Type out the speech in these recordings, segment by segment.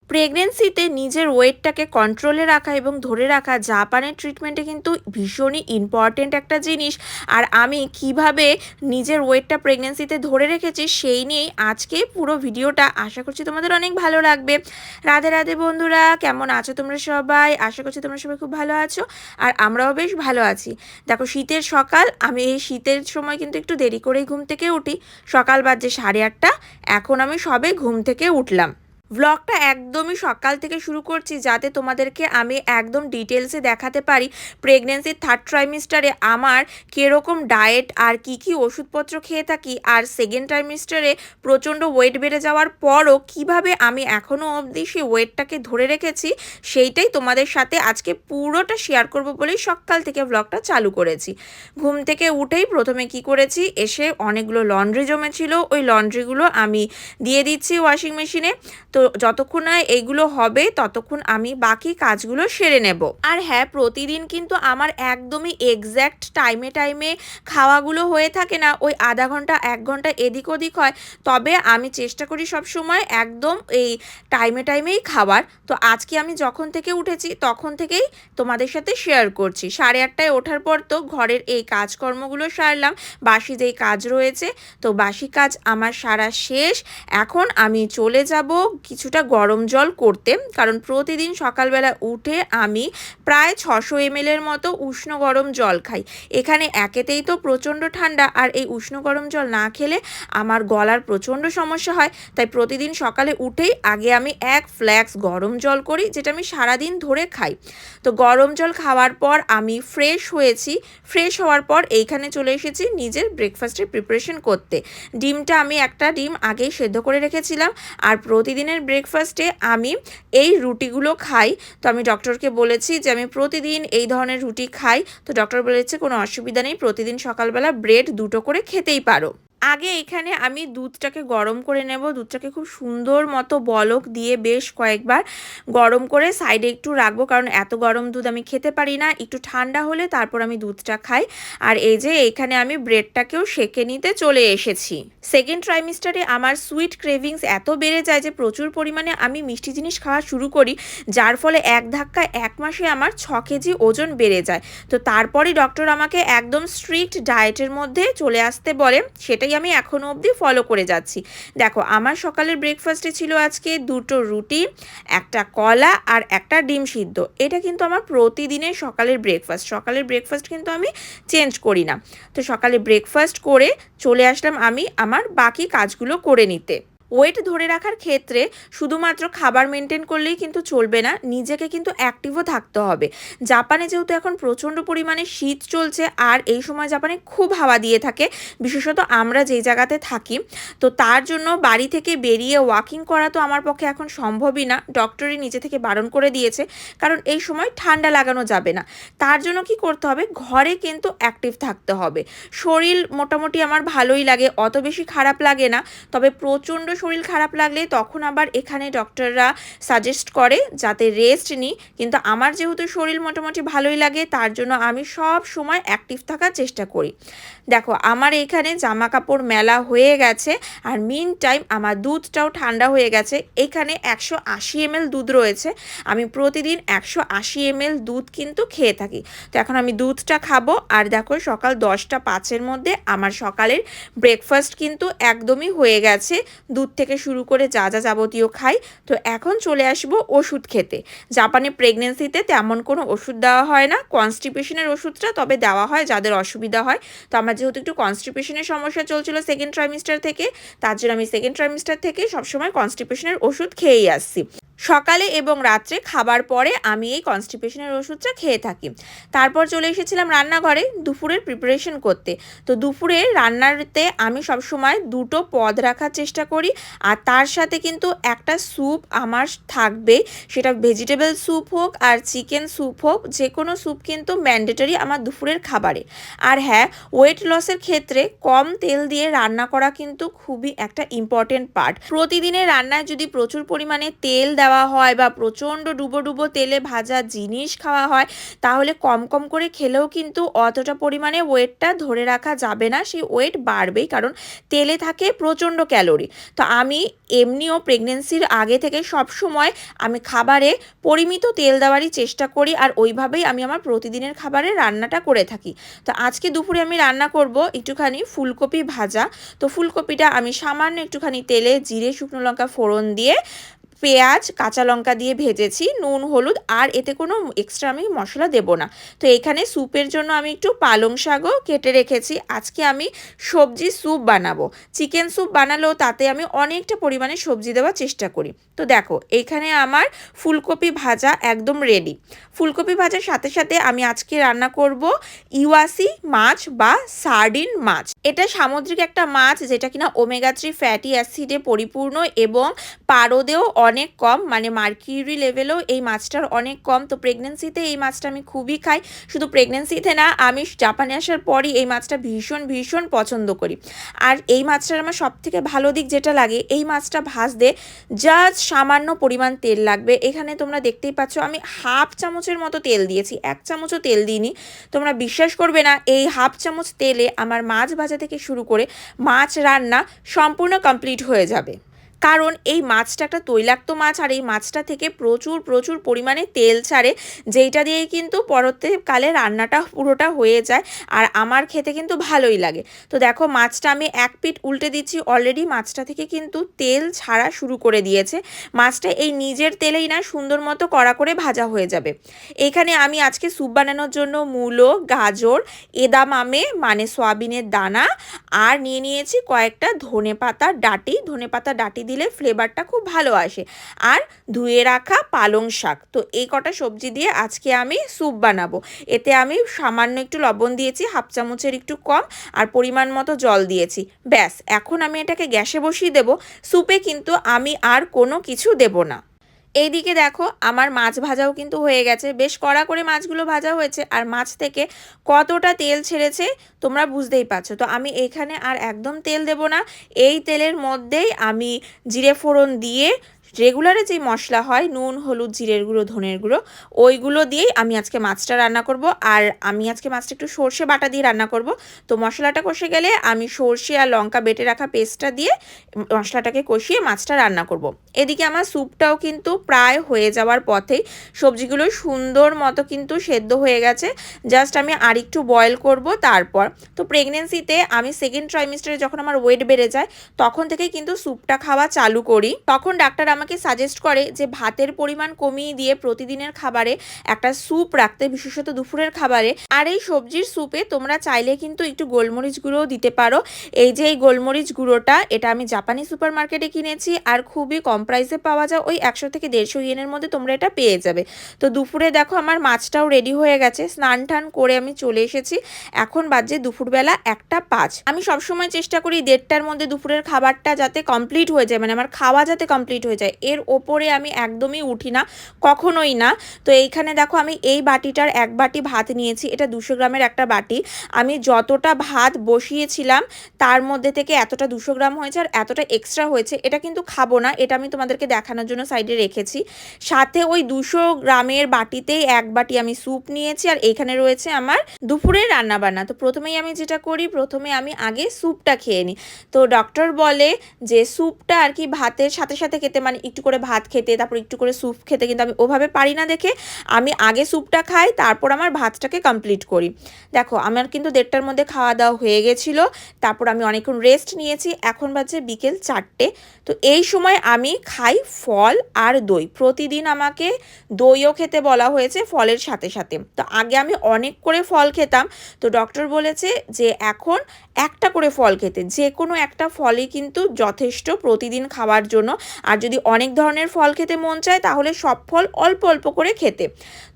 প্রেগনেন্সিতে নিজের ওয়েটটাকে কন্ট্রোলে রাখা এবং ধরে রাখা জাপানের ট্রিটমেন্টে কিন্তু ভীষণই ইম্পর্টেন্ট একটা জিনিস। আর আমি কিভাবে নিজের ওয়েটটা প্রেগনেন্সিতে ধরে রেখেছি সেই নিয়েই আজকে পুরো ভিডিওটা। আশা করছি তোমাদের অনেক ভালো লাগবে। রাধে রাধে বন্ধুরা, কেমন আছো তোমরা সবাই? আশা করছি তোমরা সবাই খুব ভালো আছো, আর আমরাও বেশ ভালো আছি। দেখো, শীতের সকাল, আমি এই শীতের সময় কিন্তু একটু দেরি করেই ঘুম থেকে উঠি। সকাল বাজে 8:30, এখন আমি সবে ঘুম থেকে উঠলাম। ভ্লগটা একদমই সকাল থেকে শুরু করছি যাতে তোমাদেরকে আমি একদম ডিটেলসে দেখাতে পারি প্রেগনেন্সির থার্ড ট্রাইমিস্টারে আমার কীরকম ডায়েট আর কি ওষুধপত্র খেয়ে থাকি, আর সেকেন্ড ট্রাইমিস্টারে প্রচণ্ড ওয়েট বেড়ে যাওয়ার পরও কিভাবে আমি এখনও অবধি সেই ওয়েটটাকে ধরে রেখেছি, সেইটাই তোমাদের সাথে আজকে পুরোটা শেয়ার করব বলেই সকাল থেকে ভ্লগটা চালু করেছি। ঘুম থেকে উঠেই প্রথমে কি করেছি, এসে অনেকগুলো লন্ড্রি জমেছিল, ওই লন্ড্রিগুলো আমি দিয়ে দিচ্ছি ওয়াশিং মেশিনে। তো যতক্ষণ না এইগুলো হবে ততক্ষণ আমি বাকি কাজগুলো সেরে নেব। আর হ্যাঁ, প্রতিদিন কিন্তু আমার একদমই এক্স্যাক্ট টাইমে খাওয়াগুলো হয়ে থাকে না, ওই আধা ঘন্টা 1 ঘন্টা এদিক ওদিক হয়। তবে আমি চেষ্টা করি সব সময় একদম এই টাইমেই খাওয়ার। তো আজকে আমি যখন থেকে উঠেছি তখন থেকেই তোমাদের সাথে শেয়ার করছি। 8:30টায় ওঠার পর তো ঘরের এই কাজকর্মগুলো সারলাম, বাসি যেই কাজ রয়েছে, তো বাসি কাজ আমার সারা শেষ। এখন আমি চলে যাব কিছুটা গরম জল করতে, কারণ প্রতিদিন সকালবেলা উঠে আমি প্রায় 600 ml মতো উষ্ণ গরম জল খাই। এখানে একেতেই তো প্রচণ্ড ঠান্ডা, আর এই উষ্ণ গরম জল না খেলে আমার গলার প্রচণ্ড সমস্যা হয়। তাই প্রতিদিন সকালে উঠেই আগে আমি 1 ফ্ল্যাক্স গরম জল করি, যেটা আমি সারাদিন ধরে খাই। তো গরম জল খাওয়ার পর আমি ফ্রেশ হয়েছি। ফ্রেশ হওয়ার পর এইখানে চলে এসেছি নিজের ব্রেকফাস্টের প্রিপারেশন করতে। ডিমটা আমি একটা ডিম আগেই সেদ্ধ করে রেখেছিলাম, আর প্রতিদিনের ব্রেকফাস্টে আমি এই রুটিগুলো খাই। তো আমি ডক্টরকে বলেছি যে আমি প্রতিদিন এই ধরনের রুটি খাই। তো ডক্টর বলেছে কোনো অসুবিধা নেই, প্রতিদিন সকালবেলা ব্রেড 2টো করে খেতেই পারো। আগে এখানে আমি দুধটাকে গরম করে নেব। দুধটাকে খুব সুন্দর মতো বলক দিয়ে বেশ কয়েকবার গরম করে সাইডে একটু রাখবো, কারণ এত গরম দুধ আমি খেতে পারি না। একটু ঠান্ডা হলে তারপর আমি দুধটা খাই। আর এই যে এইখানে আমি ব্রেডটাকেও সেঁকে নিতে চলে এসেছি। সেকেন্ড ট্রাইমিস্টারে আমার সুইট ক্রেভিংস এত বেড়ে যায় যে প্রচুর পরিমাণে আমি মিষ্টি জিনিস খাওয়া শুরু করি, যার ফলে এক ধাক্কায় 1 মাসে আমার 6 কেজি ওজন বেড়ে যায়। তো তারপরই ডক্টর আমাকে একদম স্ট্রিক্ট ডায়েটের মধ্যে চলে আসতে বলে, সেটাই আমি এখনো অবধি ফলো করে যাচ্ছি। দেখো, আমার সকালের ব্রেকফাস্টে ছিল আজকে 2টো রুটি, একটা কলা আর একটা ডিম সিদ্ধ। এটা কিন্তু আমার প্রতিদিনের সকালের ব্রেকফাস্ট। সকালের ব্রেকফাস্ট কিন্তু আমি চেঞ্জ করি না। তো সকালে ব্রেকফাস্ট করে চলে আসলাম আমি আমার বাকি কাজগুলো করে নিতে। ওয়েট ধরে রাখার ক্ষেত্রে শুধুমাত্র খাবার মেনটেন করলেই কিন্তু চলবে না, নিজেকে কিন্তু অ্যাক্টিভও থাকতে হবে। জাপানে যেহেতু এখন প্রচণ্ড পরিমাণে শীত চলছে, আর এই সময় জাপানে খুব হাওয়া দিয়ে থাকে, বিশেষত আমরা যেই জায়গাতে থাকি। তো তার জন্য বাড়ি থেকে বেরিয়ে ওয়াকিং করা তো আমার পক্ষে এখন সম্ভবই না। ডক্টরই নিজে থেকে বারণ করে দিয়েছে, কারণ এই সময় ঠান্ডা লাগানো যাবে না। তার জন্য কি করতে হবে, ঘরে কিন্তু অ্যাক্টিভ থাকতে হবে। শরীর মোটামুটি আমার ভালোই লাগে, অত বেশি খারাপ লাগে না। তবে প্রচণ্ড শরীর খারাপ লাগলে তখন আবার এখানে ডক্টররা সাজেস্ট করে যাতে রেস্ট নিই, কিন্তু আমার যেহেতু শরীর মোটামুটি ভালোই লাগে, তার জন্য আমি সব সময় অ্যাক্টিভ থাকার চেষ্টা করি। দেখো, আমার এখানে জামা কাপড় মেলা হয়ে গেছে, আর মিন টাইম আমার দুধটাও ঠান্ডা হয়ে গেছে। এখানে 180 ml দুধ রয়েছে। আমি প্রতিদিন 180 ml দুধ কিন্তু খেয়ে থাকি। তো এখন আমি দুধটা খাবো। আর দেখো, সকাল 10টা 5-এর মধ্যে আমার সকালের ব্রেকফাস্ট কিন্তু একদমই হয়ে গেছে, দুধ থেকে শুরু করে যা যা যাবতীয় খাই। তো এখন চলে আসবো ওষুধ খেতে। জাপানে প্রেগনেন্সিতে তেমন কোনো ওষুধ দেওয়া হয় না, কনস্টিপেশনের ওষুধটা তবে দেওয়া হয় যাদের অসুবিধা হয়। তো আমার যেহেতু একটু কনস্টিপেশনের সমস্যা চলছিল সেকেন্ড ট্রাইমিস্টার থেকে, তার জন্য আমি সেকেন্ড ট্রাইমিস্টার থেকে সবসময় কনস্টিপেশনের ওষুধ খেয়েই আসছি। সকালে এবং রাত্রে খাবার পরে আমি এই কনস্টিপেশনের ওষুধটা খেয়ে থাকি। তারপর চলে এসেছিলাম রান্নাঘরে দুপুরের প্রিপারেশন করতে। তো দুপুরে রান্নাতে আমি সবসময় 2টো পদ রাখার চেষ্টা করি, আর তার সাথে কিন্তু একটা স্যুপ আমার থাকবে। সেটা ভেজিটেবল স্যুপ হোক আর চিকেন স্যুপ হোক, যে কোনো স্যুপ কিন্তু ম্যান্ডেটরি আমার দুপুরের খাবারে। আর হ্যাঁ, ওয়েট লসের ক্ষেত্রে কম তেল দিয়ে রান্না করা কিন্তু খুবই একটা ইম্পর্টেন্ট পার্ট। প্রতিদিনের রান্নায় যদি প্রচুর পরিমাণে তেল দেওয়া দেওয়া হয় বা প্রচণ্ড ডুবো ডুবো তেলে ভাজা জিনিস খাওয়া হয়, তাহলে কম কম করে খেলেও কিন্তু অতটা পরিমাণে ওয়েটটা ধরে রাখা যাবে না, সেই ওয়েট বাড়বেই, কারণ তেলে থাকে প্রচণ্ড ক্যালোরি। তো আমি এমনিও প্রেগনেন্সির আগে থেকে সবসময় আমি খাবারে পরিমিত তেল দেওয়ারই চেষ্টা করি, আর ওইভাবেই আমি আমার প্রতিদিনের খাবারে রান্নাটা করে থাকি। তো আজকে দুপুরে আমি রান্না করব একটুখানি ফুলকপি ভাজা। তো ফুলকপিটা আমি সামান্য একটুখানি তেলে জিরে শুকনো লঙ্কা ফোড়ন দিয়ে পেঁয়াজ কাঁচা লঙ্কা দিয়ে ভেজেছি, নুন হলুদ, আর এতে কোনো এক্সট্রা আমি মশলা দেব না। তো এখানে স্যুপের জন্য আমি একটু পালং শাকও কেটে রেখেছি। আজকে আমি সবজি স্যুপ বানাবো। চিকেন স্যুপ বানালেও তাতে আমি অনেকটা পরিমাণে সবজি দেওয়ার চেষ্টা করি। তো দেখো এইখানে আমার ফুলকপি ভাজা একদম রেডি। ফুলকপি ভাজার সাথে সাথে আমি আজকে রান্না করব ইওয়াসি মাছ বা সার্ডিন মাছ। এটা সামুদ্রিক একটা মাছ যেটা কিনা ওমেগা 3 ফ্যাটি অ্যাসিডে পরিপূর্ণ এবং পারদেও অনেক কম, মানে মার্কিউরি লেভেলেও এই মাছটার অনেক কম। তো প্রেগনেন্সিতে এই মাছটা আমি খুবই খাই। শুধু প্রেগনেন্সিতে না, আমি জাপানে আসার পরই এই মাছটা ভীষণ ভীষণ পছন্দ করি। আর এই মাছটার আমার সবথেকে ভালো দিক যেটা লাগে, এই মাছটা ভাজতে জাস্ট সামান্য পরিমাণ তেল লাগবে। এখানে তোমরা দেখতেই পাচ্ছ আমি হাফ চামচের মতো তেল দিয়েছি, 1 চামচও তেল দিইনি। তোমরা বিশ্বাস করবে না, এই হাফ চামচ তেলে আমার মাছ ভাজা থেকে শুরু করে মাছ রান্না সম্পূর্ণ কমপ্লিট হয়ে যাবে। কারণ এই মাছটা একটা তৈলাক্ত মাছ, আর এই মাছটা থেকে প্রচুর প্রচুর পরিমাণে তেল ছাড়ে, যেইটা দিয়েই কিন্তু পরবর্তীকালে রান্নাটা পুরোটা হয়ে যায়, আর আমার খেতে কিন্তু ভালোই লাগে। তো দেখো মাছটা আমি এক পিঠ উল্টে দিচ্ছি, অলরেডি মাছটা থেকে কিন্তু তেল ছাড়া শুরু করে দিয়েছে। মাছটা এই নিজের তেলেই না সুন্দর মতো কড়া করে ভাজা হয়ে যাবে। এখানে আমি আজকে স্যুপ বানানোর জন্য মূলো, গাজর, এদামামে মানে সয়াবিনের দানা, আর নিয়ে নিয়েছি কয়েকটা ধনেপাতার ডাঁটি। ধনেপাতার ডাঁটি দিলে ফ্লেভারটা খুব ভালো আসে, আর ধুয়ে রাখা পালং শাক। তো এই কটা সবজি দিয়ে আজকে আমি স্যুপ বানাবো। এতে আমি সামান্য একটু লবণ দিয়েছি, হাফ চামচের একটু কম, আর পরিমাণ মতো জল দিয়েছি। ব্যাস, এখন আমি এটাকে গ্যাসে বসিয়ে দেব। স্যুপে কিন্তু আমি আর কোনো কিছু দেব না। এইদিকে দেখো আমার মাছ ভাজাও কিন্তু হয়ে গেছে, বেশ কড়া করে মাছগুলো ভাজা হয়েছে, আর মাছ থেকে কতটা তেল ছেড়েছে তোমরা বুঝতেই পারছো। তো আমি এখানে আর একদম তেল দেব না, এই তেলের মধ্যেই আমি জিরে ফোড়ন দিয়ে রেগুলারে যেই মশলা হয় নুন হলুদ জিরের গুঁড়ো ধনের গুঁড়ো, ওইগুলো দিয়েই আমি আজকে মাছটা রান্না করব। আর আমি আজকে মাছটা একটু সর্ষে বাটা দিয়ে রান্না করব। তো মশলাটা কষে গেলে আমি সর্ষে আর লঙ্কা বেটে রাখা পেস্টটা দিয়ে মশলাটাকে কষিয়ে মাছটা রান্না করব। এদিকে আমার স্যুপটাও কিন্তু প্রায় হয়ে যাওয়ার পথেই, সবজিগুলো সুন্দর মতো কিন্তু সেদ্ধ হয়ে গেছে, জাস্ট আমি আর একটু বয়েল করব তারপর। তো প্রেগনেন্সিতে আমি সেকেন্ড ট্রাইমিস্টারে যখন আমার ওয়েট বেড়ে যায় তখন থেকেই কিন্তু স্যুপটা খাওয়া চালু করি। তখন ডাক্তার আমাকে সাজেস্ট করে যে ভাতের পরিমাণ কমিয়ে দিয়ে প্রতিদিনের খাবারে একটা স্যুপ রাখতে, বিশেষত দুপুরের খাবারে। আর এই সবজির স্যুপে তোমরা চাইলে কিন্তু একটু গোলমরিচ গুঁড়োও দিতে পারো। এই যে এই গোলমরিচ গুঁড়োটা, এটা আমি জাপানি সুপার মার্কেটে কিনেছি, আর খুবই কম প্রাইসে পাওয়া যায়, ওই 100 থেকে 150 ইয়েনের মধ্যে তোমরা এটা পেয়ে যাবে। তো দুপুরে দেখো আমার মাছটাও রেডি হয়ে গেছে, স্নান টান করে আমি চলে এসেছি। এখন বাজে দুপুরবেলা 1:05। আমি সবসময় চেষ্টা করি 1:30টার মধ্যে দুপুরের খাবারটা যাতে কমপ্লিট হয়ে যায়, মানে আমার খাওয়া যাতে কমপ্লিট হয়ে যায়, এর ওপরে আমি একদমই উঠি না, কখনোই না। তো এইখানে দেখো আমি এই বাটিটার 1 বাটি ভাত নিয়েছি, এটা 200 গ্রামের একটা বাটি। আমি যতটা ভাত বসিয়েছিলাম তার মধ্যে থেকে এতটা 200 গ্রাম হয়েছে, আর এতটা এক্সট্রা হয়েছে। এটা কিন্তু খাবো না, এটা আমি তোমাদেরকে দেখানোর জন্য সাইডে রেখেছি। সাথে ওই 200 গ্রামের বাটিতেই 1 বাটি আমি স্যুপ নিয়েছি, আর এইখানে রয়েছে আমার দুপুরের রান্নাবান্না। তো প্রথমেই আমি যেটা করি, প্রথমে আমি আগে স্যুপটা খেয়ে নিই। তো ডক্টর বলে যে স্যুপটা আর কি ভাতের সাথে সাথে খেতে, মানে একটু করে ভাত খেতে তারপর একটু করে স্যুপ খেতে, কিন্তু আমি ওভাবে পারি না দেখে আমি আগে স্যুপটা খাই, তারপর আমার ভাতটাকে কমপ্লিট করি। দেখো আমার কিন্তু 1:30টার মধ্যে খাওয়া দাওয়া হয়ে গেছিলো, তারপর আমি অনেকক্ষণ রেস্ট নিয়েছি। এখন বাজে বিকেল 4টে। তো এই সময় আমি খাই ফল আর দই। প্রতিদিন আমাকে দইও খেতে বলা হয়েছে ফলের সাথে সাথে। তো আগে আমি অনেক করে ফল খেতাম, তো ডক্টর বলেছে যে এখন একটা করে ফল খেতে, যে কোনো একটা ফলই কিন্তু যথেষ্ট প্রতিদিন খাওয়ার জন্য। আর যদি অনেক ধরনের ফল খেতে মন চায় তাহলে সব ফল অল্প অল্প করে খেতে।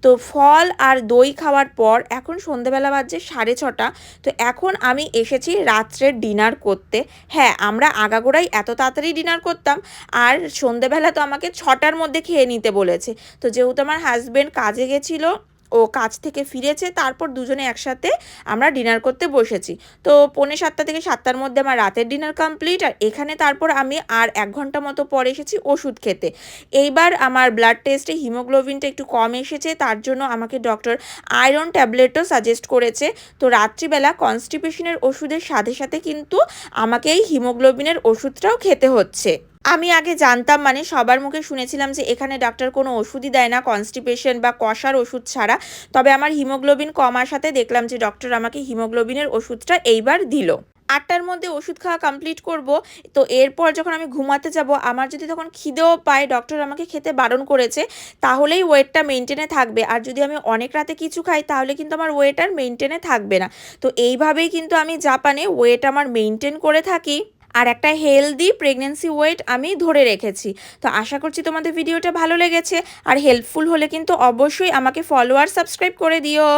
তো ফল আর দই খাওয়ার পর এখন সন্ধেবেলা বাজছে 6:30। তো এখন আমি এসেছি রাত্রের ডিনার করতে। হ্যাঁ, আমরা আগাগোড়াই এত তাড়াতাড়ি ডিনার করতাম, আর সন্ধেবেলা তো আমাকে 6টার মধ্যে খেয়ে নিতে বলেছে। তো যেহেতু আমার হাজব্যান্ড কাজে গেছিলো, ও কাজ থেকে ফিরেছে, তারপর দুজনে একসাথে আমরা ডিনার করতে বসেছি। তো 6:45 থেকে 7টার মধ্যে আমার রাতের ডিনার কমপ্লিট। আর এখানে তারপর আমি আর 1 ঘন্টা মতো পরে এসেছি ওষুধ খেতে। এইবার আমার ব্লাড টেস্টে হিমোগ্লোবিনটা একটু কম এসেছে, তার জন্য আমাকে ডক্টর আয়রন ট্যাবলেটও সাজেস্ট করেছে। তো রাত্রিবেলা কনস্টিপেশনের ওষুধের সাথে সাথে কিন্তু আমাকে এই হিমোগ্লোবিনের ওষুধটাও খেতে হচ্ছে। আমি আগে জানতাম, মানে সবার মুখে শুনেছিলাম যে এখানে ডাক্তার কোনো ওষুধই দেয় না কনস্টিপেশন বা কষার ওষুধ ছাড়া। তবে আমার হিমোগ্লোবিন কম আসাতে দেখলাম যে ডক্টর আমাকে হিমোগ্লোবিনের ওষুধটা এইবার দিল। 8টার মধ্যে ওষুধ খাওয়া কমপ্লিট করব। তো এরপর যখন আমি ঘুমাতে যাব, আমার যদি তখন খিদেও পায়, ডক্টর আমাকে খেতে বারণ করেছে, তাহলেই ওয়েটটা মেনটেনে থাকবে। আর যদি আমি অনেক রাতে কিছু খাই তাহলে কিন্তু আমার ওয়েট আর মেনটেনে থাকবে না। তো এইভাবেই কিন্তু আমি জাপানে ওয়েট আমার মেনটেন করে থাকি আর একটা হেলদি প্রেগন্যান্সি ওয়েট আমি ধরে রেখেছি। তো আশা করছি তোমাদের ভিডিওটা ভালো লেগেছে, আর হেল্পফুল হলে কিন্তু অবশ্যই আমাকে ফলো আর সাবস্ক্রাইব করে দিও।